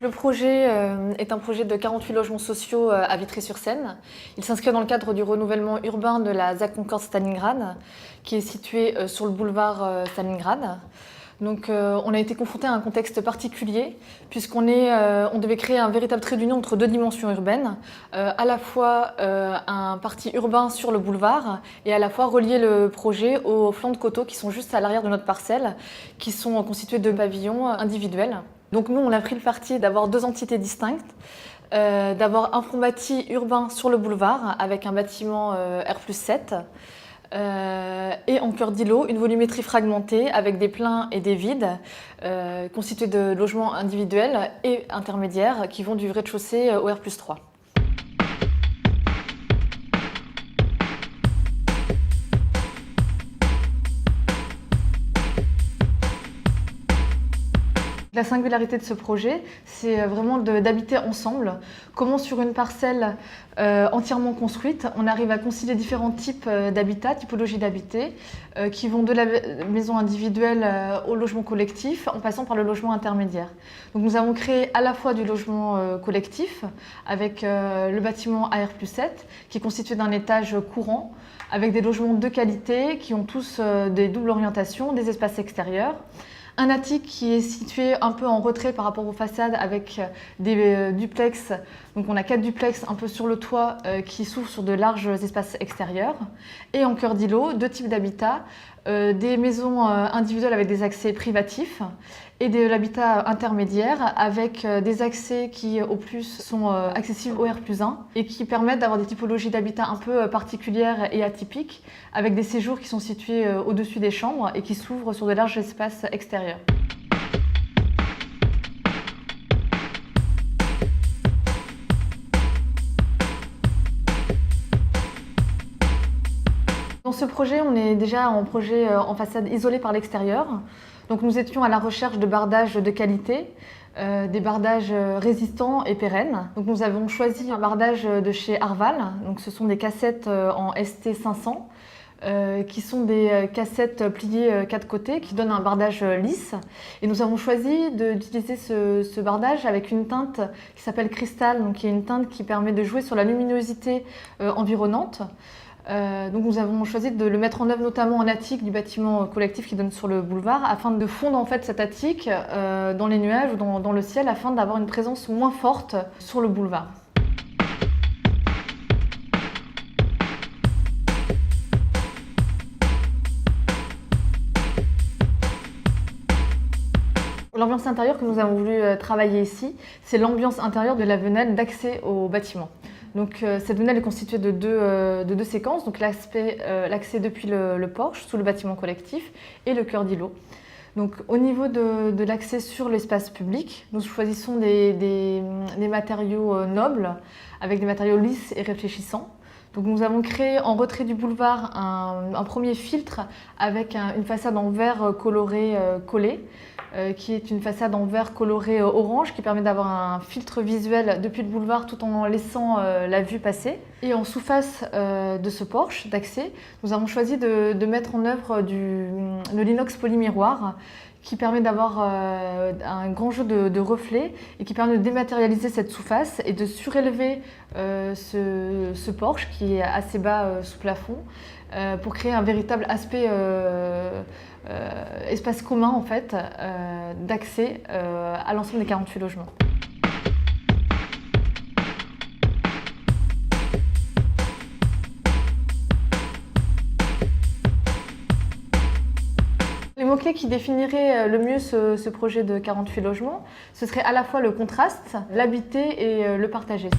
Le projet est un projet de 48 logements sociaux à Vitry-sur-Seine. Il s'inscrit dans le cadre du renouvellement urbain de la ZAC Concorde Stalingrad, qui est située sur le boulevard Stalingrad. Donc, on a été confronté à un contexte particulier, puisqu'on devait créer un véritable trait d'union entre deux dimensions urbaines, à la fois un parti urbain sur le boulevard et à la fois relier le projet aux flancs de coteaux qui sont juste à l'arrière de notre parcelle, qui sont constitués de pavillons individuels. Donc nous, on a pris le parti d'avoir deux entités distinctes, d'avoir un front bâti urbain sur le boulevard avec un bâtiment R+7 et en cœur d'îlot, une volumétrie fragmentée avec des pleins et des vides constitués de logements individuels et intermédiaires qui vont du rez-de-chaussée au R+3. La singularité de ce projet, c'est vraiment d'habiter ensemble. Comment sur une parcelle entièrement construite, on arrive à concilier différents types d'habitat, typologies d'habitat, qui vont de la maison individuelle au logement collectif, en passant par le logement intermédiaire. Donc nous avons créé à la fois du logement collectif, avec le bâtiment AR+7, qui est constitué d'un étage courant, avec des logements de qualité, qui ont tous des doubles orientations, des espaces extérieurs. Un attique qui est situé un peu en retrait par rapport aux façades avec des duplex. Donc on a 4 duplex un peu sur le toit qui s'ouvrent sur de larges espaces extérieurs. Et en cœur d'îlot, deux types d'habitat, des maisons individuelles avec des accès privatifs et de l'habitat intermédiaire avec des accès qui au plus sont accessibles au R+1 et qui permettent d'avoir des typologies d'habitat un peu particulières et atypiques avec des séjours qui sont situés au-dessus des chambres et qui s'ouvrent sur de larges espaces extérieurs. Dans ce projet, on est déjà en projet en façade isolée par l'extérieur. Donc nous étions à la recherche de bardages de qualité, des bardages résistants et pérennes. Donc nous avons choisi un bardage de chez Arval. Donc ce sont des cassettes en ST500 qui sont des cassettes pliées 4 côtés qui donnent un bardage lisse. Et nous avons choisi d'utiliser ce bardage avec une teinte qui s'appelle Cristal, donc qui est une teinte qui permet de jouer sur la luminosité environnante. Donc nous avons choisi de le mettre en œuvre notamment en attique du bâtiment collectif qui donne sur le boulevard afin de fondre en fait cet attique dans les nuages ou dans le ciel afin d'avoir une présence moins forte sur le boulevard. L'ambiance intérieure que nous avons voulu travailler ici, c'est l'ambiance intérieure de la venelle d'accès au bâtiment. Donc, cette venelle est constituée de deux séquences, donc l'accès depuis le porche, sous le bâtiment collectif, et le cœur d'îlot. Donc, au niveau de l'accès sur l'espace public, nous choisissons des matériaux nobles, avec des matériaux lisses et réfléchissants. Donc, nous avons créé en retrait du boulevard un premier filtre avec une façade en verre coloré collé, qui est une façade en verre coloré orange qui permet d'avoir un filtre visuel depuis le boulevard tout en laissant la vue passer. Et en sous-face de ce porche d'accès, nous avons choisi de mettre en œuvre le l'inox polymiroir qui permet d'avoir un grand jeu de reflets et qui permet de dématérialiser cette sous-face et de surélever ce porche qui est assez bas sous plafond pour créer un véritable aspect espace commun en fait, d'accès à l'ensemble des 48 logements. Les mots-clés qui définiraient le mieux ce projet de 48 logements, ce serait à la fois le contraste, l'habiter et le partager.